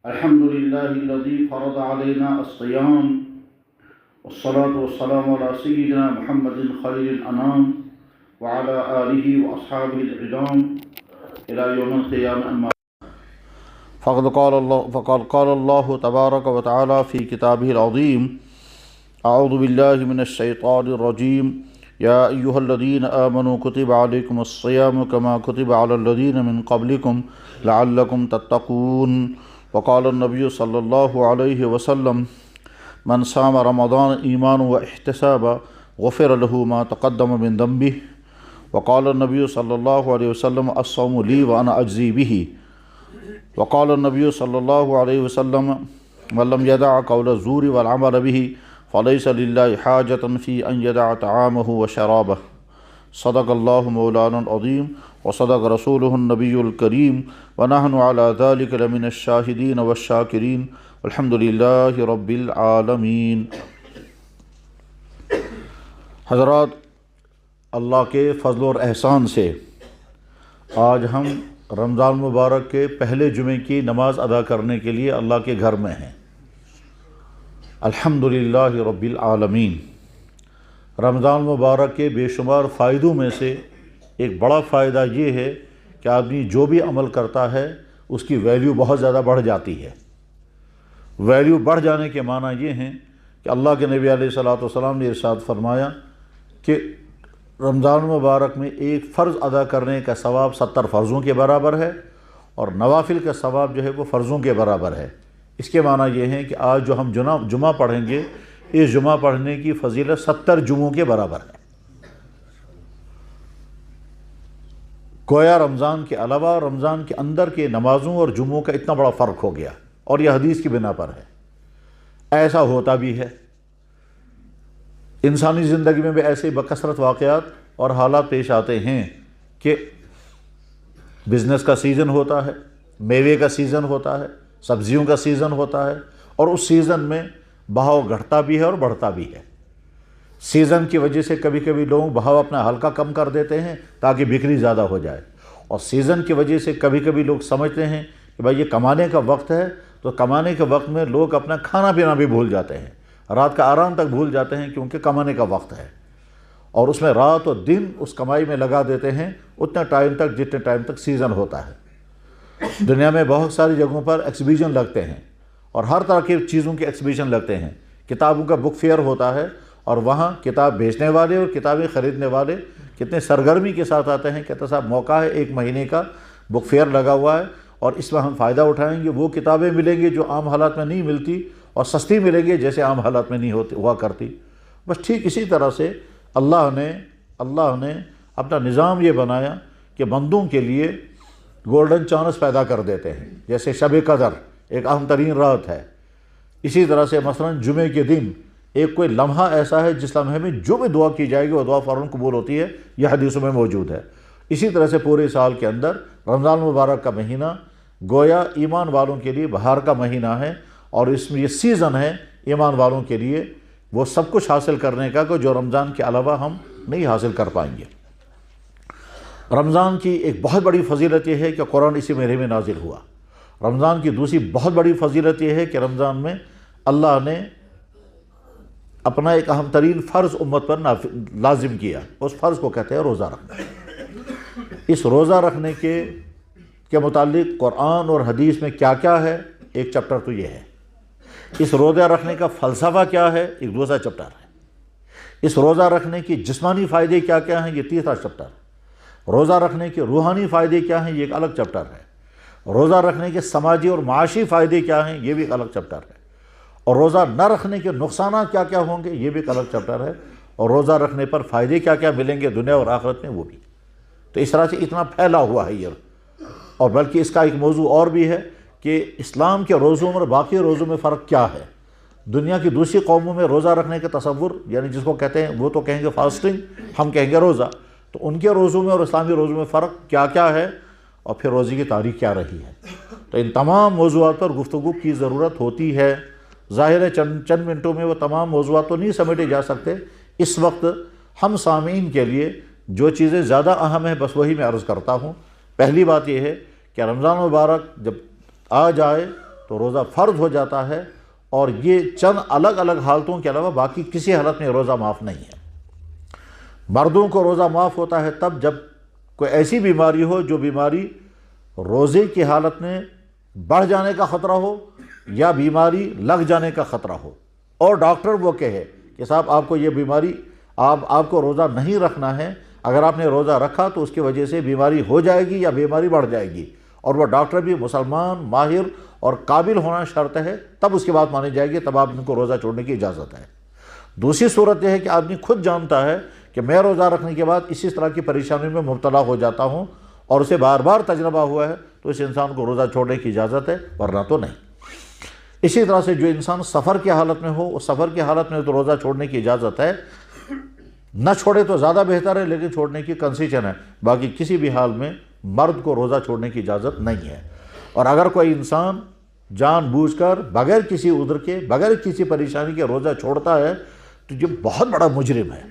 الحمد لله الذي فرض علينا الصيام والصلاة والسلام على سيدنا محمد خير الأنام وعلى آله وأصحابه العظام إلى يوم القيامة. أما فقد قال الله تبارك وتعالى في كتابه العظيم: أعوذ بالله من الشيطان الرجيم. يا أيها الذين آمنوا كتب عليكم الصيام كما كتب على الذين من قبلكم لعلكم تتقون. وقال النبي صلى الله عليه وسلم: من صام رمضان إيمانا واحتسابا غفر له ما تقدم من ذنبه. وقال النبي صلى الله عليه وسلم: الصوم لي وأنا أجزي به. وقال النبي صلى الله عليه وسلم: من لم يدع قول الزور والعمل به فليس لله حاجة في أن يدع طعامه وشرابه. صدق الله مولانا العظيم وصدق رسوله النبي الكريم ونحن على ذلك لمن الشاهدين والشاكرين والحمد لله رب العالمین. حضرات، اللہ کے فضل اور احسان سے آج ہم رمضان مبارک کے پہلے جمعے کی نماز ادا کرنے کے لیے اللہ کے گھر میں ہیں. الحمدللہ رب العالمین. رمضان مبارک کے بے شمار فائدوں میں سے ایک بڑا فائدہ یہ ہے کہ آدمی جو بھی عمل کرتا ہے اس کی ویلیو بہت زیادہ بڑھ جاتی ہے. ویلیو بڑھ جانے کے معنی یہ ہیں کہ اللہ کے نبی علیہ الصلوۃ والسلام نے ارشاد فرمایا کہ رمضان مبارک میں ایک فرض ادا کرنے کا ثواب 70 فرضوں کے برابر ہے اور نوافل کا ثواب جو ہے وہ فرضوں کے برابر ہے. اس کے معنی یہ ہے کہ آج جو ہم جمعہ پڑھیں گے، اس جمعہ پڑھنے کی فضیلت 70 جمعوں کے برابر ہے. گویا رمضان کے علاوہ رمضان کے اندر کے نمازوں اور جمعوں کا اتنا بڑا فرق ہو گیا، اور یہ حدیث کی بنا پر ہے. ایسا ہوتا بھی ہے. انسانی زندگی میں بھی ایسے بکثرت واقعات اور حالات پیش آتے ہیں کہ بزنس کا سیزن ہوتا ہے، میوے کا سیزن ہوتا ہے، سبزیوں کا سیزن ہوتا ہے، اور اس سیزن میں بہاؤ گھٹتا بھی ہے اور بڑھتا بھی ہے. سیزن کی وجہ سے کبھی کبھی لوگ بہاؤ اپنا ہلکا کم کر دیتے ہیں تاکہ بکری زیادہ ہو جائے، اور سیزن کی وجہ سے کبھی کبھی لوگ سمجھتے ہیں کہ بھائی یہ کمانے کا وقت ہے، تو کمانے کے وقت میں لوگ اپنا کھانا پینا بھی بھول جاتے ہیں، رات کا آرام تک بھول جاتے ہیں، کیونکہ کمانے کا وقت ہے، اور اس میں رات اور دن اس کمائی میں لگا دیتے ہیں اتنا ٹائم تک جتنے ٹائم تک سیزن ہوتا ہے. دنیا میں بہت ساری جگہوں پر ایکسیبیشن لگتے ہیں، اور ہر طرح کی چیزوں کے ایکسیبیشن لگتے ہیں. کتابوں کا بک فیئر ہوتا ہے، اور وہاں کتاب بیچنے والے اور کتابیں خریدنے والے کتنے سرگرمی کے ساتھ آتے ہیں. کہتے صاحب موقع ہے، 1 مہینے کا بک فیئر لگا ہوا ہے، اور اس میں ہم فائدہ اٹھائیں گے. وہ کتابیں ملیں گی جو عام حالات میں نہیں ملتی، اور سستی ملیں گی جیسے عام حالات میں نہیں ہوا کرتی. بس ٹھیک اسی طرح سے اللہ نے اپنا نظام یہ بنایا کہ بندوں کے لیے گولڈن چانس پیدا کر دیتے ہیں. جیسے شب قدر ایک اہم ترین رات ہے، اسی طرح سے مثلا جمعے کے دن ایک کوئی لمحہ ایسا ہے جس لمحے میں جو بھی دعا کی جائے گی وہ دعا فوراً قبول ہوتی ہے. یہ حدیثوں میں موجود ہے. اسی طرح سے پورے سال کے اندر رمضان مبارک کا مہینہ گویا ایمان والوں کے لیے بہار کا مہینہ ہے، اور اس میں یہ سیزن ہے ایمان والوں کے لیے وہ سب کچھ حاصل کرنے کا کہ جو رمضان کے علاوہ ہم نہیں حاصل کر پائیں گے. رمضان کی ایک بہت بڑی فضیلت یہ ہے کہ قرآن اسی مہینے میں نازل ہوا. رمضان کی دوسری بہت بڑی فضیلت یہ ہے کہ رمضان میں اللہ نے اپنا ایک اہم ترین فرض امت پر لازم کیا. اس فرض کو کہتے ہیں روزہ رکھنا. اس روزہ رکھنے کے متعلق قرآن اور حدیث میں کیا کیا ہے، ایک چپٹر تو یہ ہے. اس روزہ رکھنے کا فلسفہ کیا ہے، ایک دوسرا چپٹر ہے. اس روزہ رکھنے کی جسمانی فائدے کیا کیا ہیں، یہ تیسرا چپٹر ہے. روزہ رکھنے کے روحانی فائدے کیا ہیں، یہ ایک الگ چپٹر ہے. روزہ رکھنے کے سماجی اور معاشی فائدے کیا ہیں، یہ بھی ایک الگ چپٹر ہے. اور روزہ نہ رکھنے کے نقصانات کیا کیا ہوں گے، یہ بھی ایک الگ چپٹر ہے. اور روزہ رکھنے پر فائدے کیا کیا ملیں گے دنیا اور آخرت میں، وہ بھی. تو اس طرح سے اتنا پھیلا ہوا ہے یہ. اور بلکہ اس کا ایک موضوع اور بھی ہے کہ اسلام کے روزوں اور باقی روزوں میں فرق کیا ہے. دنیا کی دوسری قوموں میں روزہ رکھنے کا تصور، یعنی جس کو کہتے ہیں وہ تو کہیں گے فاسٹنگ، ہم کہیں گے روزہ. تو ان کے روزوں میں اور اسلامی روزوں میں فرق کیا کیا ہے، اور پھر روزے کی تاریخ کیا رہی ہے. تو ان تمام موضوعات پر گفتگو کی ضرورت ہوتی ہے. ظاہر ہے چند منٹوں میں وہ تمام موضوعات تو نہیں سمیٹے جا سکتے. اس وقت ہم سامعین کے لیے جو چیزیں زیادہ اہم ہیں بس وہی میں عرض کرتا ہوں. پہلی بات یہ ہے کہ رمضان مبارک جب آ جائے تو روزہ فرض ہو جاتا ہے، اور یہ چند الگ الگ حالتوں کے علاوہ باقی کسی حالت میں روزہ معاف نہیں ہے۔ مردوں کو روزہ معاف ہوتا ہے تب جب کوئی ایسی بیماری ہو جو بیماری روزے کی حالت میں بڑھ جانے کا خطرہ ہو یا بیماری لگ جانے کا خطرہ ہو، اور ڈاکٹر وہ کہے کہ صاحب آپ کو یہ بیماری، آپ کو روزہ نہیں رکھنا ہے، اگر آپ نے روزہ رکھا تو اس کی وجہ سے بیماری ہو جائے گی یا بیماری بڑھ جائے گی، اور وہ ڈاکٹر بھی مسلمان ماہر اور قابل ہونا شرط ہے، تب اس کی بات مانی جائے گی، تب آپ ان کو روزہ چھوڑنے کی اجازت ہے۔ دوسری صورت یہ ہے کہ آدمی خود جانتا ہے کہ میں روزہ رکھنے کے بعد اسی طرح کی پریشانی میں مبتلا ہو جاتا ہوں اور اسے بار بار تجربہ ہوا ہے، تو اس انسان کو روزہ چھوڑنے کی اجازت ہے، ورنہ تو نہیں۔ اسی طرح سے جو انسان سفر کی حالت میں ہو، اس سفر کی حالت میں تو روزہ چھوڑنے کی اجازت ہے، نہ چھوڑے تو زیادہ بہتر ہے، لیکن چھوڑنے کی کنسیشن ہے، باقی کسی بھی حال میں مرد کو روزہ چھوڑنے کی اجازت نہیں ہے۔ اور اگر کوئی انسان جان بوجھ کر بغیر کسی عذر کے، بغیر کسی پریشانی کے روزہ چھوڑتا ہے تو یہ بہت بڑا مجرم ہے،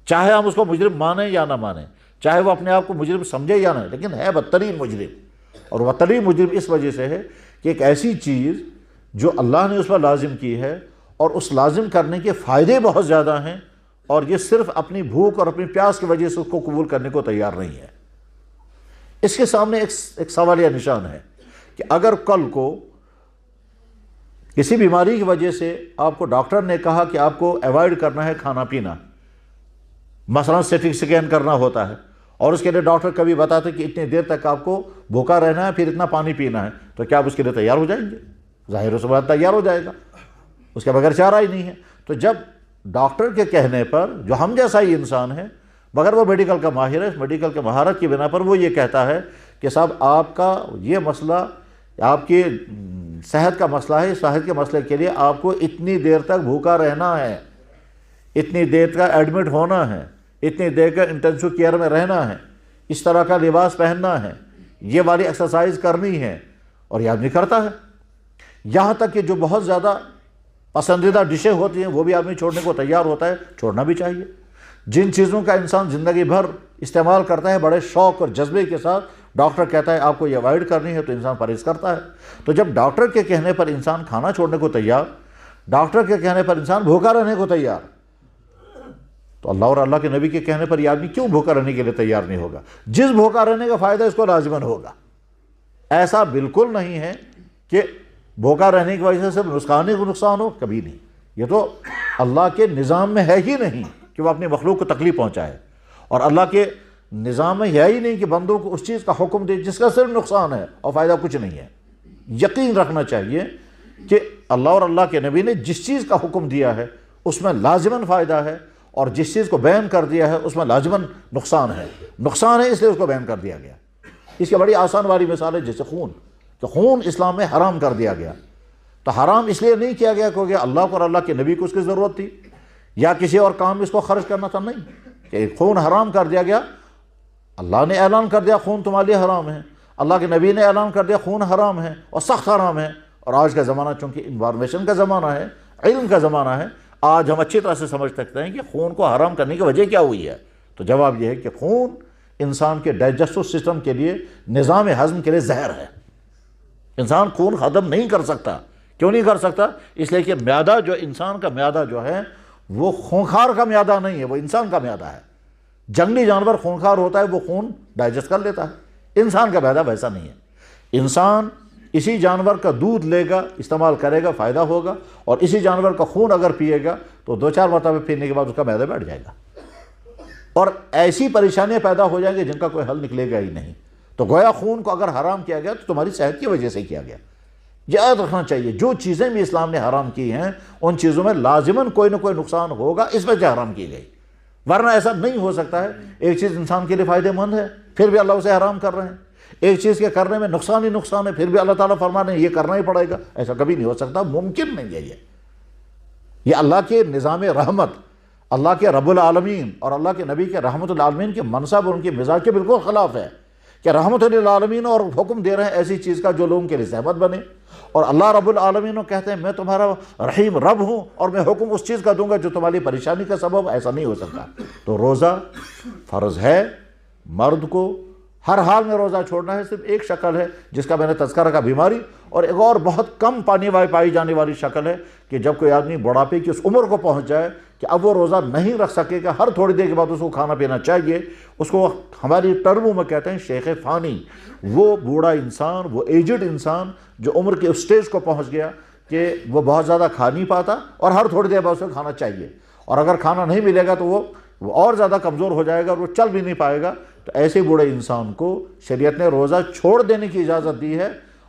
چاہے ہم اس کو مجرم مانیں یا نہ مانیں، چاہے وہ اپنے آپ کو مجرم سمجھے یا نہیں، لیکن ہے بدترین مجرم۔ اور بدترین مجرم اس وجہ سے ہے کہ ایک ایسی چیز جو اللہ نے اس پر لازم کی ہے، اور اس لازم کرنے کے فائدے بہت زیادہ ہیں، اور یہ صرف اپنی بھوک اور اپنی پیاس کی وجہ سے اس کو قبول کرنے کو تیار نہیں ہے۔ اس کے سامنے ایک سوالیہ نشان ہے کہ اگر کل کو کسی بیماری کی وجہ سے آپ کو ڈاکٹر نے کہا کہ آپ کو ایوائڈ کرنا ہے کھانا پینا، مثلا سٹی اسکین کرنا ہوتا ہے، اور اس کے لیے ڈاکٹر کبھی بتاتے کہ اتنی دیر تک آپ کو بھوکا رہنا ہے، پھر اتنا پانی پینا ہے، تو کیا آپ اس کے لیے تیار ہو جائیں گے؟ ظاہر سی بات تیار ہو جائے گا، اس کے بغیر چارہ ہی نہیں ہے۔ تو جب ڈاکٹر کے کہنے پر، جو ہم جیسا ہی انسان ہے مگر وہ میڈیکل کا ماہر ہے، میڈیکل کے مہارت کی بنا پر وہ یہ کہتا ہے کہ صاحب آپ کا یہ مسئلہ، آپ کی صحت کا مسئلہ ہے، صحت کے مسئلے کے لیے آپ کو اتنی دیر تک بھوکا رہنا ہے، اتنی دیر کا ایڈمٹ ہونا ہے، اتنی دیر کا انٹینسو کیئر میں رہنا ہے، اس طرح کا لباس پہننا ہے، یہ والی ایکسرسائز کرنی ہے، اور یہ آدمی کرتا ہے۔ یہاں تک کہ جو بہت زیادہ پسندیدہ ڈشیں ہوتی ہیں وہ بھی آدمی چھوڑنے کو تیار ہوتا ہے، چھوڑنا بھی چاہیے۔ جن چیزوں کا انسان زندگی بھر استعمال کرتا ہے بڑے شوق اور جذبے کے ساتھ، ڈاکٹر کہتا ہے آپ کو یہ اوائڈ کرنی ہے تو انسان پرہیز کرتا ہے۔ تو جب ڈاکٹر کے کہنے پر انسان کھانا چھوڑنے کو تیار، ڈاکٹر کے کہنے پر انسان بھوکا رہنے کو تیار، تو اللہ اور اللہ کے نبی کے کہنے پر یہ آدمی کیوں بھوکا رہنے کے لیے تیار نہیں ہوگا؟ جس بھوکا رہنے کا فائدہ اس کو لازماً ہوگا۔ ایسا بالکل نہیں ہے کہ بھوکا رہنے کی وجہ سے نقصان ہی نقصان ہو، کبھی نہیں۔ یہ تو اللہ کے نظام میں ہے ہی نہیں کہ وہ اپنی مخلوق کو تکلیف پہنچائے، اور اللہ کے نظام میں ہے ہی نہیں کہ بندوں کو اس چیز کا حکم دے جس کا صرف نقصان ہے اور فائدہ کچھ نہیں ہے۔ یقین رکھنا چاہیے کہ اللہ اور اللہ کے نبی نے جس چیز کا حکم دیا ہے اس میں لازماً فائدہ ہے، اور جس چیز کو بیان کر دیا ہے اس میں لازماً نقصان ہے۔ نقصان ہے اس لیے اس کو بیان کر دیا گیا۔ اس کی بڑی آسان والی مثال ہے جیسے خون، تو خون اسلام میں حرام کر دیا گیا، تو حرام اس لیے نہیں کیا گیا کیونکہ اللہ کو اور اللہ کے نبی کو اس کی ضرورت تھی یا کسی اور کام میں اس کو خرچ کرنا تھا، نہیں، کہ خون حرام کر دیا گیا۔ اللہ نے اعلان کر دیا خون تمہارے لیے حرام ہے، اللہ کے نبی نے اعلان کر دیا خون حرام ہے اور سخت حرام ہے۔ اور آج کا زمانہ چونکہ انفارمیشن کا زمانہ ہے، علم کا زمانہ ہے، آج ہم اچھی طرح سے سمجھ سکتے ہیں کہ خون کو حرام کرنے کی وجہ کیا ہوئی ہے۔ تو جواب یہ ہے کہ خون انسان کے ڈائجسٹو سسٹم کے لیے، نظام ہضم کے لیے زہر ہے۔ انسان خون ہضم نہیں کر سکتا۔ کیوں نہیں کر سکتا؟ اس لیے کہ معدہ، جو انسان کا معدہ جو ہے وہ خونخوار کا معدہ نہیں ہے، وہ انسان کا معدہ ہے۔ جنگلی جانور خونخوار ہوتا ہے، وہ خون ڈائجسٹ کر لیتا ہے، انسان کا معدہ ویسا نہیں ہے۔ انسان اسی جانور کا دودھ لے گا، استعمال کرے گا، فائدہ ہوگا، اور اسی جانور کا خون اگر پیے گا تو 2-4 مرتبہ پینے کے بعد اس کا معدہ بیٹھ جائے گا، اور ایسی پریشانیاں پیدا ہو جائیں گی جن کا کوئی حل نکلے گا ہی نہیں۔ تو گویا خون کو اگر حرام کیا گیا تو تمہاری صحت کی وجہ سے کیا گیا۔ یاد رکھنا چاہیے جو چیزیں بھی اسلام نے حرام کی ہیں ان چیزوں میں لازماً کوئی نہ کوئی نقصان ہوگا، اس وجہ حرام کی گئی، ورنہ ایسا نہیں ہو سکتا ہے ایک چیز انسان کے لیے فائدہ مند ہے پھر بھی اللہ اسے حرام کر رہے ہیں، ایک چیز کے کرنے میں نقصان ہی نقصان ہے پھر بھی اللہ تعالیٰ فرما رہے ہیں یہ کرنا ہی پڑے گا۔ ایسا کبھی نہیں ہو سکتا، ممکن نہیں ہے۔ یہ اللہ کے نظام رحمت، اللہ کے رب العالمین اور اللہ کے نبی کے رحمت العالمین کے منصب اور ان کے مزاج کے بالکل خلاف ہے کہ رحمت للعالمین اور حکم دے رہے ہیں ایسی چیز کا جو لوگوں کے لیے زحمت بنے، اور اللہ رب العالمین کہتے ہیں میں تمہارا رحیم رب ہوں اور میں حکم اس چیز کا دوں گا جو تمہاری پریشانی کا سبب۔ ایسا نہیں ہو سکتا۔ تو روزہ فرض ہے، مرد کو ہر حال میں روزہ چھوڑنا ہے۔ صرف ایک شکل ہے جس کا میں نے تذکرہ کا، بیماری، اور ایک اور بہت کم پائی جانے والی شکل ہے کہ جب کوئی آدمی بڑھاپے کی اس عمر کو پہنچ جائے کہ اب وہ روزہ نہیں رکھ سکے گا، ہر تھوڑی دیر کے بعد اس کو کھانا پینا چاہیے، اس کو ہماری ٹرموں میں کہتے ہیں شیخ فانی، وہ بوڑھا انسان، وہ ایجڈ انسان جو عمر کے اسٹیج کو پہنچ گیا کہ وہ بہت زیادہ کھا نہیں پاتا اور ہر تھوڑی دیر بعد اسے کھانا چاہیے، اور اگر کھانا نہیں ملے گا تو وہ اور زیادہ کمزور ہو جائے گا اور وہ چل بھی نہیں پائے گا۔ تو ایسے بوڑھے انسان کو شریعت نے روزہ چھوڑ دینے کی اجازت دی ہے،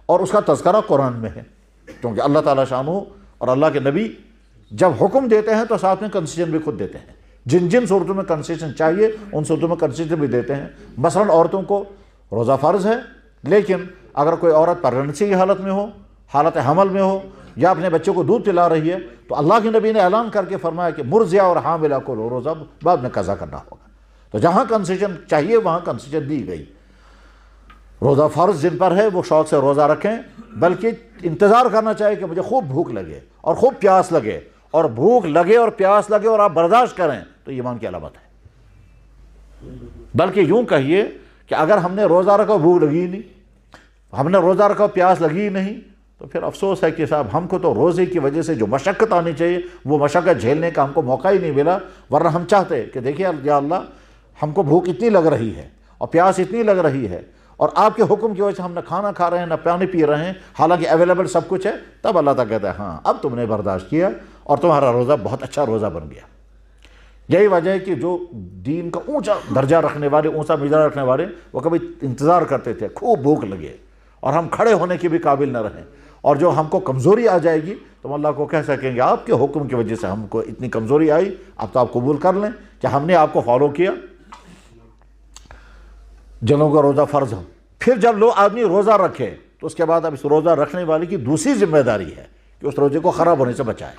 اور اس کا تذکرہ قرآن میں ہے، کیونکہ اللہ تعالیٰ شانہ اور اللہ کے نبی جب حکم دیتے ہیں تو ساتھ میں کنسیشن بھی خود دیتے ہیں، جن جن صورتوں میں کنسیشن چاہیے ان صورتوں میں کنسیشن بھی دیتے ہیں۔ مثلاً عورتوں کو روزہ فرض ہے، لیکن اگر کوئی عورت پریگننسی کی حالت میں ہو، حالت حمل میں ہو، یا اپنے بچے کو دودھ پلا رہی ہے، تو اللہ کے نبی نے اعلان کر کے فرمایا کہ مرضعہ اور حاملہ کو روزہ بعد میں قضا کرنا ہوگا۔ تو جہاں کنسیشن چاہیے وہاں کنسیشن دی گئی۔ روزہ فرض جن پر ہے وہ شوق سے روزہ رکھیں، بلکہ انتظار کرنا چاہیے کہ مجھے خوب بھوک لگے اور خوب پیاس لگے، اور بھوک لگے اور پیاس لگے اور آپ برداشت کریں تو ایمان کی علامت ہے۔ بلکہ یوں کہیے کہ اگر ہم نے روزہ رکھا بھوک لگی ہی نہیں، ہم نے روزہ رکھا پیاس لگی ہی نہیں، تو پھر افسوس ہے کہ صاحب ہم کو تو روزے کی وجہ سے جو مشقت آنی چاہیے وہ مشقت جھیلنے کا ہم کو موقع ہی نہیں ملا، ورنہ ہم چاہتے کہ دیکھیے یا اللہ ہم کو بھوک اتنی لگ رہی ہے اور پیاس اتنی لگ رہی ہے، اور آپ کے حکم کی وجہ سے ہم نہ کھانا کھا رہے ہیں نہ پانی پی رہے ہیں، حالانکہ اویلیبل سب کچھ ہے، تب اللہ تعالیٰ کہتا ہے ہاں اب تم نے برداشت کیا اور تمہارا روزہ بہت اچھا روزہ بن گیا۔ یہی وجہ ہے کہ جو دین کا اونچا درجہ رکھنے والے، اونچا مزاج رکھنے والے، وہ کبھی انتظار کرتے تھے خوب بھوک لگے اور ہم کھڑے ہونے کے بھی قابل نہ رہیں، اور جو ہم کو کمزوری آ جائے گی تو اللہ کو کہہ سکیں گے آپ کے حکم کی وجہ سے ہم کو اتنی کمزوری آئی، اب تو آپ قبول کر لیں کہ ہم نے آپ کو فالو کیا۔ جنوں کا روزہ فرض ہو، پھر جب لوگ آدمی روزہ رکھے تو اس کے بعد اب اس روزہ رکھنے والے کی دوسری ذمہ داری ہے کہ اس روزے کو خراب ہونے سے بچائے۔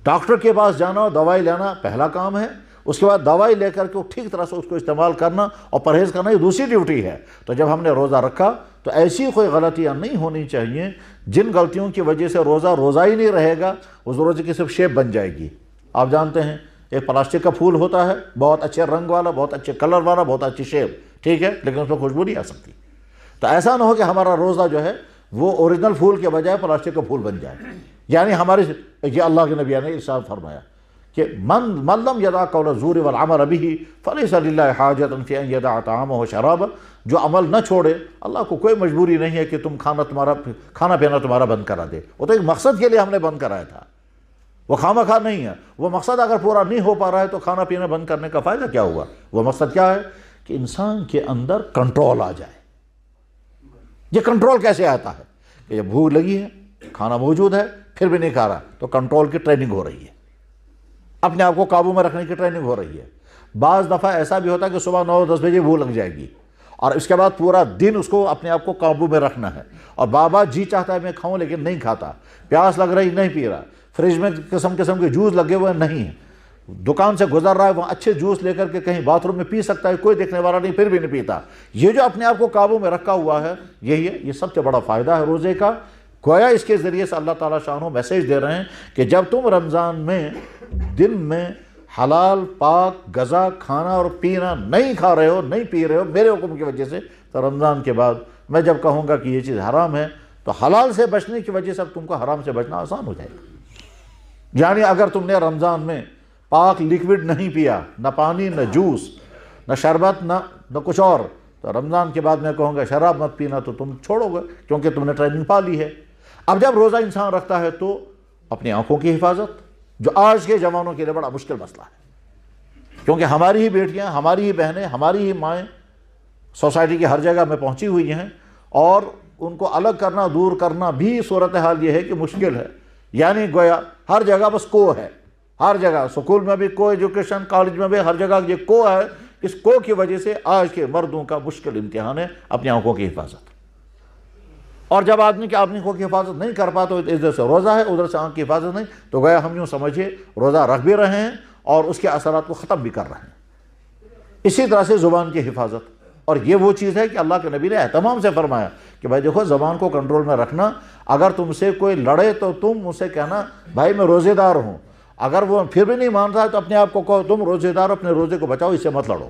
ڈاکٹر کے پاس جانا اور دوائی لینا پہلا کام ہے، اس کے بعد دوائی لے کر کے ٹھیک طرح سے اس کو استعمال کرنا اور پرہیز کرنا یہ دوسری ڈیوٹی ہے۔ تو جب ہم نے روزہ رکھا تو ایسی کوئی غلطیاں نہیں ہونی چاہیے جن غلطیوں کی وجہ سے روزہ ہی نہیں رہے گا، اس روزے کی صرف شیپ بن جائے گی۔ آپ جانتے ہیں ایک پلاسٹک کا پھول ہوتا ہے، بہت اچھے رنگ والا، بہت اچھے کلر والا، بہت اچھی شیپ، ٹھیک ہے، لیکن اس میں خوشبو نہیں آ سکتی۔ تو ایسا نہ ہو کہ ہمارا روزہ جو ہے وہ اوریجنل پھول کے بجائے پلاسٹک کا پھول بن جائے۔ یعنی ہمارے یہ اللہ کے نبی نے ارشاد فرمایا کہ من لم یدع قول الزور والعمل به فلیس للہ حاجۃ فی ان یدع طعامہ وشرابہ، جو عمل نہ چھوڑے اللہ کو کوئی مجبوری نہیں ہے کہ تم کھانا پینا تمہارا بند کرا دے، وہ تو ایک مقصد کے لیے ہم نے بند کرایا تھا، وہ خواہ نہیں ہے۔ وہ مقصد اگر پورا نہیں ہو پا رہا ہے تو کھانا پینا بند کرنے کا فائدہ کیا ہوا؟ وہ مقصد کیا ہے کہ انسان کے اندر کنٹرول آ جائے۔ یہ کنٹرول کیسے آتا ہے کہ جب بھوک لگی ہے، کھانا موجود ہے، پھر بھی نہیں کھا رہا، تو کنٹرول کی ٹریننگ ہو رہی ہے، اپنے آپ کو قابو میں رکھنے کی ٹریننگ ہو رہی ہے۔ بعض دفعہ ایسا بھی ہوتا ہے کہ صبح 9-10 بجے بھوک لگ جائے گی اور اس کے بعد پورا دن اس کو اپنے آپ کو قابو میں رکھنا ہے، اور بابا جی چاہتا ہے میں کھاؤں لیکن نہیں کھاتا، پیاس لگ رہی نہیں پی رہا، فریج میں قسم قسم کے جوس لگے ہوئے نہیں ہیں، دکان سے گزر رہا ہے وہاں اچھے جوس لے کر کے کہیں باتھ روم میں پی سکتا ہے، کوئی دیکھنے والا نہیں، پھر بھی نہیں پیتا۔ یہ جو اپنے آپ کو قابو میں رکھا ہوا ہے یہی ہے، یہ سب سے بڑا فائدہ ہے روزے کا۔ گویا اس کے ذریعے سے اللہ تعالیٰ شانہ میسیج دے رہے ہیں کہ جب تم رمضان میں دن میں حلال پاک غذا کھانا اور پینا نہیں کھا رہے ہو، نہیں پی رہے ہو میرے حکم کی وجہ سے، تو رمضان کے بعد میں جب کہوں گا کہ یہ چیز حرام ہے تو حلال سے بچنے کی وجہ سے اب تم کو حرام سے بچنا آسان ہو جائے گا۔ یعنی اگر تم نے رمضان میں پاک لیکوڈ نہیں پیا، نہ پانی نہ جوس نہ شربت نہ کچھ اور، تو رمضان کے بعد میں کہوں گا شراب مت پینا، تو تم چھوڑو گے کیونکہ تم نے ٹریننگ پا لی ہے۔ اب جب روزہ انسان رکھتا ہے تو اپنی آنکھوں کی حفاظت، جو آج کے جوانوں کے لیے بڑا مشکل مسئلہ ہے، کیونکہ ہماری ہی بیٹیاں، ہماری ہی بہنیں، ہماری ہی مائیں سوسائٹی کی ہر جگہ میں پہنچی ہوئی ہیں، اور ان کو الگ کرنا دور کرنا بھی صورتحال یہ ہے کہ مشکل ہے۔ یعنی گویا ہر جگہ بس کو ہے، ہر جگہ اسکول میں بھی کو ایجوکیشن، کالج میں بھی ہر جگہ یہ کو ہے۔ اس کو کی وجہ سے آج کے مردوں کا مشکل امتحان ہے اپنی آنکھوں کی حفاظت، اور جب آدمی کی آنکھوں کی حفاظت نہیں کر پاتا، ادھر سے روزہ ہے ادھر سے آنکھ کی حفاظت نہیں، تو گویا ہم یوں سمجھیے روزہ رکھ بھی رہے ہیں اور اس کے اثرات کو ختم بھی کر رہے ہیں۔ اسی طرح سے زبان کی حفاظت، اور یہ وہ چیز ہے کہ اللہ کے نبی نے اہتمام سے فرمایا کہ بھائی دیکھو زبان کو کنٹرول میں رکھنا، اگر تم سے کوئی لڑے تو تم اسے کہنا بھائی میں روزے دار ہوں، اگر وہ پھر بھی نہیں مان رہا ہے تو اپنے آپ کو کہو تم روزے دار، اپنے روزے کو بچاؤ، اس سے مت لڑو،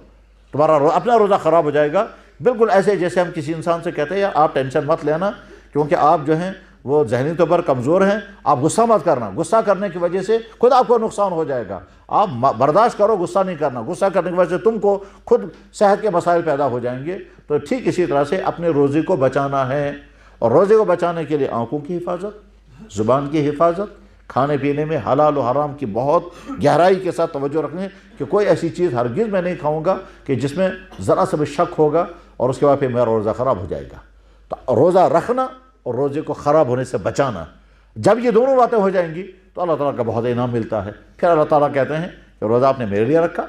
تمہارا اپنا روزہ خراب ہو جائے گا۔ بالکل ایسے جیسے ہم کسی انسان سے کہتے ہیں آپ ٹینشن مت لینا کیونکہ آپ جو ہیں وہ ذہنی طور پر کمزور ہیں. آپ غصہ مت کرنا، غصہ کرنے کی وجہ سے خود آپ کو نقصان ہو جائے گا. آپ برداشت کرو، غصہ نہیں کرنا. غصہ کرنے کی وجہ سے تم کو خود صحت کے مسائل پیدا ہو جائیں گے. تو ٹھیک اسی طرح سے اپنے روزی کو بچانا ہے، اور روزے کو بچانے کے لیے آنکھوں کی حفاظت، زبان کی حفاظت، کھانے پینے میں حلال و حرام کی بہت گہرائی کے ساتھ توجہ رکھیں کہ کوئی ایسی چیز ہرگز میں نہیں کھاؤں گا کہ جس میں ذرا سا بھی شک ہوگا اور اس کے بعد پھر میرا روزہ خراب ہو جائے گا. تو روزہ رکھنا اور روزے کو خراب ہونے سے بچانا، جب یہ دونوں باتیں ہو جائیں گی تو اللہ تعالیٰ کا بہت انعام ملتا ہے. پھر اللہ تعالیٰ کہتے ہیں کہ روزہ آپ نے میرے لیے رکھا،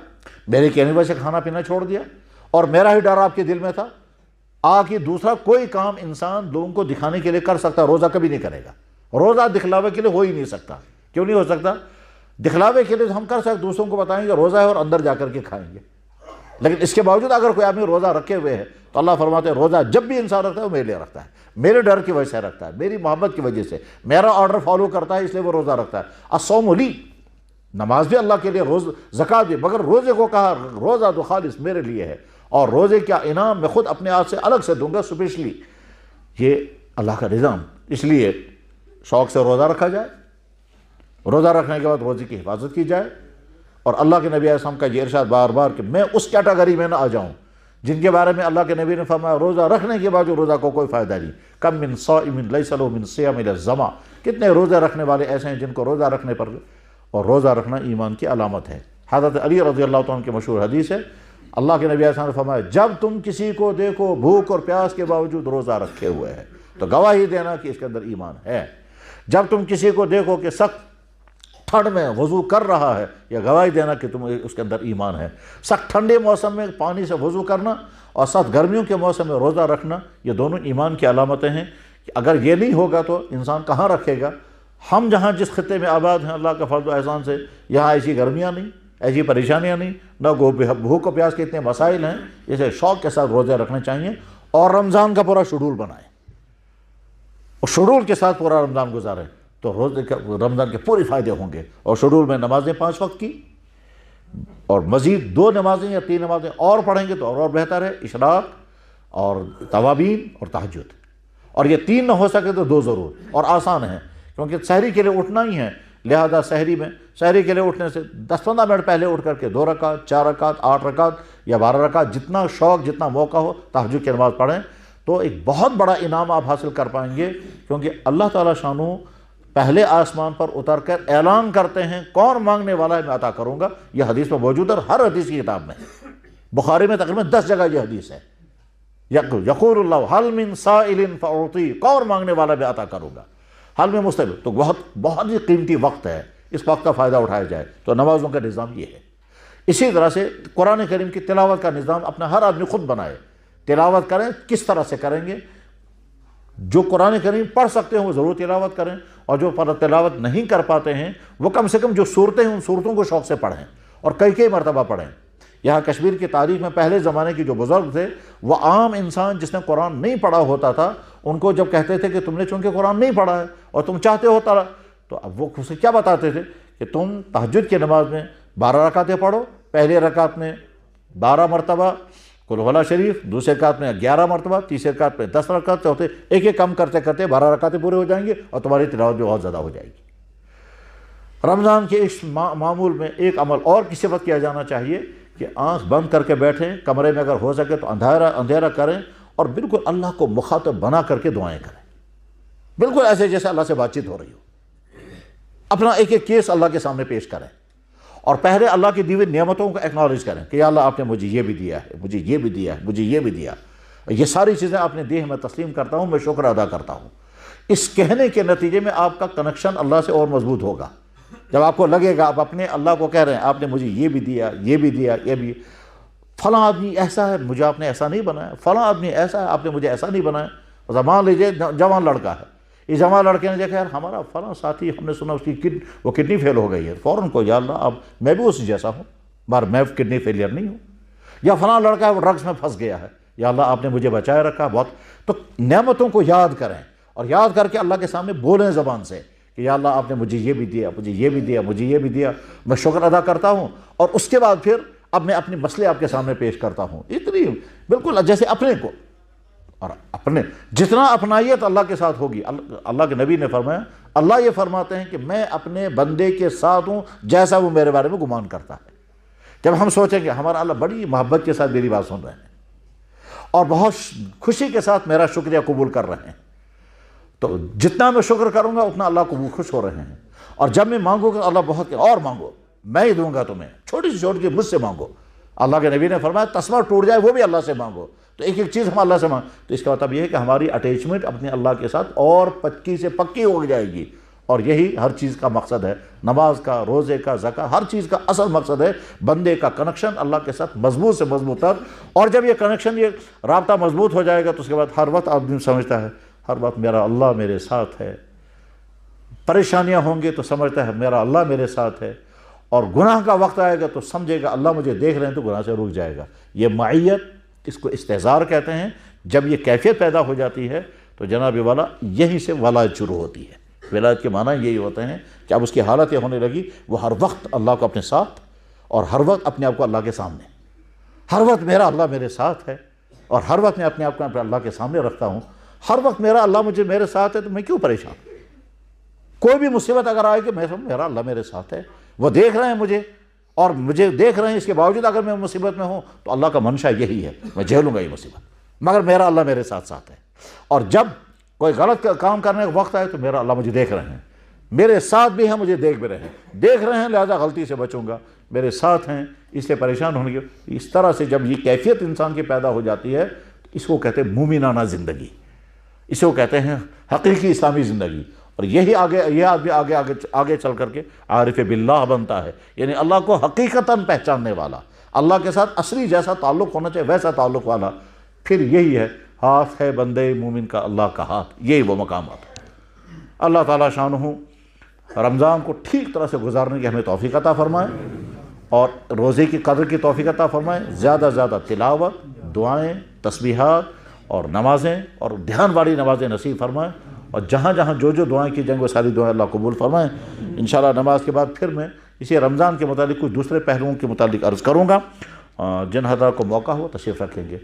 میرے کہنے کی وجہ سے کھانا پینا چھوڑ دیا، اور میرا ہی ڈر آپ کے دل میں تھا. کہ دوسرا کوئی کام انسان لوگوں کو دکھانے کے لیے کر سکتا ہے، روزہ کبھی نہیں کرے گا. روزہ دکھلاوے کے لیے ہو ہی نہیں سکتا. کیوں نہیں ہو سکتا؟ دکھلاوے کے لیے ہم کر سکتے، دوسروں کو بتائیں گے روزہ ہے اور اندر جا کر کے کھائیں گے. لیکن اس کے باوجود اگر کوئی آدمی روزہ رکھے ہوئے ہے تو اللہ فرماتے ہیں روزہ جب بھی انسان رکھتا ہے وہ میرے لیے رکھتا ہے، میرے ڈر کی وجہ سے رکھتا ہے، میری محبت کی وجہ سے، میرا آرڈر فالو کرتا ہے، اس لیے وہ روزہ رکھتا ہے. الصوم لی، نماز بھی اللہ کے لیے، زکوٰۃ بھی، مگر روزے کو کہا روزہ تو خالص میرے لیے ہے، اور روزے کا انعام میں خود اپنے ہاتھ سے الگ سے دوں گا اسپیشلی. یہ اللہ کا نظام. اس لیے شوق سے روزہ رکھا جائے، روزہ رکھنے کے بعد روزے کی حفاظت کی جائے. اور اللہ کے نبی علیہ السلام کا یہ ارشاد بار بار کہ میں اس کیٹیگری میں نہ آ جاؤں جن کے بارے میں اللہ کے نبی نے فرمایا روزہ رکھنے کے بعد جو روزہ کو کوئی فائدہ نہیں. کم من صائم لیس له من صیام الا الظما، کتنے روزے رکھنے والے ایسے ہیں جن کو روزہ رکھنے پر، اور روزہ رکھنا ایمان کی علامت ہے. حضرت علی رضی اللہ عنہ کی مشہور حدیث ہے، اللہ کے نبی علیہ السلام نے فرمایا جب تم کسی کو دیکھو بھوک اور پیاس کے باوجود روزہ رکھے ہوئے ہے تو گواہی دینا کہ اس کے اندر ایمان ہے. جب تم کسی کو دیکھو کہ سخت ٹھنڈ میں وضو کر رہا ہے، یا گواہی دینا کہ تم اس کے اندر ایمان ہے. سخت ٹھنڈے موسم میں پانی سے وضو کرنا اور سخت گرمیوں کے موسم میں روزہ رکھنا، یہ دونوں ایمان کی علامتیں ہیں. کہ اگر یہ نہیں ہوگا تو انسان کہاں رکھے گا؟ ہم جہاں جس خطے میں آباد ہیں اللہ کا فضل و احسان سے، یہاں ایسی گرمیاں نہیں، ایسی پریشانیاں نہیں، نہ بھوک و پیاس کے اتنے مسائل ہیں. اسے شوق کے ساتھ روزے رکھنے چاہیے، اور رمضان کا پورا شیڈول بنائیں، اور شیڈول کے ساتھ پورا رمضان گزاریں تو روزے رمضان کے پورے فائدے ہوں گے. اور شیڈول میں نمازیں 5 وقت کی، اور مزید 2 نمازیں یا 3 نمازیں اور پڑھیں گے تو اور بہتر ہے، اشراق اور توابین اور تہجد. اور یہ 3 نہ ہو سکے تو 2 ضرور، اور آسان ہیں کیونکہ سحری کے لیے اٹھنا ہی ہے. لہذا سحری کے لیے اٹھنے سے 10-15 منٹ پہلے اٹھ کر کے 2 رکعت، 4 رکعت، 8 رکعت یا 12 رکعت، جتنا شوق جتنا موقع ہو تہجد کی نماز پڑھیں تو ایک بہت بڑا انعام آپ حاصل کر پائیں گے. کیونکہ اللہ تعالیٰ شانہ پہلے آسمان پر اتر کر اعلان کرتے ہیں کون مانگنے والا ہے میں عطا کروں گا. یہ حدیث میں موجود ہے، ہر حدیث کی کتاب میں، بخاری میں تقریباً 10 جگہ یہ حدیث ہے. یقول اللہ حل من سائل فاعطی، کون مانگنے والا میں عطا کروں گا. حل میں مستقبل، تو بہت ہی قیمتی وقت ہے، اس وقت کا فائدہ اٹھایا جائے. تو نمازوں کا نظام یہ ہے. اسی طرح سے قرآن کریم کی تلاوت کا نظام اپنا ہر آدمی خود بنائے. تلاوت کریں، کس طرح سے کریں گے؟ جو قرآن کریم پڑھ سکتے ہیں وہ ضرور تلاوت کریں، اور جو تلاوت نہیں کر پاتے ہیں وہ کم سے کم جو صورتیں ہیں ان صورتوں کو شوق سے پڑھیں، اور کئی مرتبہ پڑھیں. یہاں کشمیر کی تاریخ میں پہلے زمانے کے جو بزرگ تھے، وہ عام انسان جس نے قرآن نہیں پڑھا ہوتا تھا ان کو جب کہتے تھے کہ تم نے چونکہ قرآن نہیں پڑھا ہے اور تم چاہتے ہو تو اب وہ اسے کیا بتاتے تھے کہ تم تہجد کی نماز میں 12 رکعتیں پڑھو. پہلے رکعت میں 12 مرتبہ قل هو اللہ شریف، دوسرے رکعت میں 11 مرتبہ، تیسرے رکعت میں 10 رکعت، چوتھے ایک کم کرتے کرتے 12 رکعتیں پورے ہو جائیں گے اور تمہاری تلاوت بھی بہت زیادہ ہو جائے گی. رمضان کے اس معمول میں ایک عمل اور کی صفت کیا جانا چاہیے کہ آنکھ بند کر کے بیٹھیں، کمرے میں اگر ہو سکے تو اندھیرا کریں، اور بالکل اللہ کو مخاطب بنا کر کے دعائیں کریں، بالکل ایسے جیسے اللہ سے بات چیت ہو رہی ہو. اپنا ایک کیس اللہ کے سامنے پیش کریں، اور پہلے اللہ کی دی ہوئی نعمتوں کو ایکنالج کریں کہ یا اللہ آپ نے مجھے یہ بھی دیا ہے، مجھے یہ بھی دیا ہے، مجھے یہ بھی دیا، یہ ساری چیزیں آپ نے دی ہیں، میں تسلیم کرتا ہوں، میں شکر ادا کرتا ہوں. اس کہنے کے نتیجے میں آپ کا کنیکشن اللہ سے اور مضبوط ہوگا. جب آپ کو لگے گا آپ اپنے اللہ کو کہہ رہے ہیں آپ نے مجھے یہ بھی دیا، یہ بھی دیا، یہ بھی، فلاں آدمی ایسا ہے مجھے آپ نے ایسا نہیں بنایا، فلاں آدمی ایسا ہے آپ نے مجھے ایسا نہیں بنایا. مان لیجیے جوان لڑکا ہے، اس جوان لڑکے نے دیکھا یار ہمارا فلاں ساتھی ہم نے سنا اس کی وہ کڈنی فیل ہو گئی ہے، فوراً کو یا اللہ اب میں بھی اس جیسا ہوں، مگر میں کڈنی فیلئر نہیں ہوں. یا فلاں لڑکا ہے وہ ڈرگس میں پھنس گیا ہے، یا اللہ آپ نے مجھے بچائے رکھا بہت. تو نعمتوں کو یاد کریں اور یاد کر کے اللہ کے سامنے بولیں زبان سے کہ یا اللہ آپ نے مجھے یہ بھی دیا، مجھے یہ بھی دیا، مجھے یہ بھی دیا، میں شکر ادا کرتا ہوں. اور اس کے بعد پھر اب میں اپنے مسئلے آپ کے سامنے پیش کرتا ہوں، اتنی بالکل جیسے اپنے کو. اور اپنے جتنا اپنائیت اللہ کے ساتھ ہوگی، اللہ کے نبی نے فرمایا، اللہ یہ فرماتے ہیں کہ میں اپنے بندے کے ساتھ ہوں جیسا وہ میرے بارے میں گمان کرتا ہے۔ جب ہم سوچیں کہ ہمارا اللہ بڑی محبت کے ساتھ میری بات سن رہے ہیں اور بہت خوشی کے ساتھ میرا شکریہ قبول کر رہے ہیں، تو جتنا میں شکر کروں گا اتنا اللہ کو وہ خوش ہو رہے ہیں۔ اور جب میں مانگوں گا اللہ بہت اور مانگو، میں ہی دوں گا تمہیں، چھوٹی سی چھوٹی مجھ سے مانگو۔ اللہ کے نبی نے فرمایا تسمہ ٹوٹ جائے وہ بھی اللہ سے مانگو، تو ایک ایک چیز ہم اللہ سے مانگ، تو اس کا مطلب یہ ہے کہ ہماری اٹیچمنٹ اپنے اللہ کے ساتھ اور پکی سے پکی ہو جائے گی۔ اور یہی ہر چیز کا مقصد ہے، نماز کا، روزے کا، زکوٰۃ، ہر چیز کا اصل مقصد ہے بندے کا کنیکشن اللہ کے ساتھ مضبوط سے مضبوط تر۔ اور جب یہ کنیکشن، یہ رابطہ مضبوط ہو جائے گا تو اس کے بعد ہر وقت آدمی سمجھتا ہے ہر وقت میرا اللہ میرے ساتھ ہے، پریشانیاں ہوں گی تو سمجھتا ہے میرا اللہ میرے ساتھ ہے، اور گناہ کا وقت آئے گا تو سمجھے گا اللہ مجھے دیکھ رہے ہیں تو گناہ سے رک جائے گا۔ یہ معیت، اس کو استحضار کہتے ہیں۔ جب یہ کیفیت پیدا ہو جاتی ہے تو جناب والا یہیں سے ولایت شروع ہوتی ہے۔ ولایت کے معنی یہی ہوتے ہیں کہ اب اس کی حالت یہ ہونے لگی وہ ہر وقت اللہ کو اپنے ساتھ، اور ہر وقت اپنے آپ کو اللہ کے سامنے، ہر وقت میرا اللہ میرے ساتھ ہے، اور ہر وقت میں اپنے آپ کو اللہ کے سامنے رکھتا ہوں۔ ہر وقت میرا اللہ میرے ساتھ ہے تو میں کیوں پریشان؟ کوئی بھی مصیبت اگر آئے کہ میرا اللہ میرے ساتھ ہے، وہ دیکھ رہے ہیں مجھے اور مجھے دیکھ رہے ہیں، اس کے باوجود اگر میں مصیبت میں ہوں تو اللہ کا منشا یہی ہے میں جھیلوں گا یہ مصیبت، مگر میرا اللہ میرے ساتھ ساتھ ہے۔ اور جب کوئی غلط کام کرنے کا وقت آئے تو میرا اللہ مجھے دیکھ رہے ہیں، میرے ساتھ بھی ہیں، مجھے دیکھ بھی رہے ہیں، دیکھ رہے ہیں لہذا غلطی سے بچوں گا، میرے ساتھ ہیں اس لیے پریشان ہونے کی۔ اس طرح سے جب یہ کیفیت انسان کی پیدا ہو جاتی ہے تو اس کو کہتے ہیں مومنانہ زندگی، اس کو کہتے ہیں حقیقی اسلامی زندگی۔ اور یہی یہ آدمی آگے چل کر کے عارف باللہ بنتا ہے، یعنی اللہ کو حقیقتاً پہچاننے والا، اللہ کے ساتھ اصلی جیسا تعلق ہونا چاہیے ویسا تعلق والا۔ پھر یہی ہے ہاتھ ہے بندے مومن کا اللہ کا ہاتھ، یہی وہ مقامات ہے۔ اللہ تعالیٰ شانہ رمضان کو ٹھیک طرح سے گزارنے کی ہمیں توفیق عطا فرمائے، اور روزے کی قدر کی توفیق عطا فرمائے۔ زیادہ زیادہ تلاوت، دعائیں، تسبیحات اور نمازیں، اور دھیان والی نمازیں نصیب فرمائیں، اور جہاں جہاں جو دعائیں کی جائیں وہ ساری دعائیں اللہ قبول فرمائیں۔ انشاءاللہ نماز کے بعد پھر میں اسی رمضان کے متعلق کچھ دوسرے پہلوؤں کے متعلق عرض کروں گا، جن حضرات کو موقع ہو تشریف رکھ لیں گے۔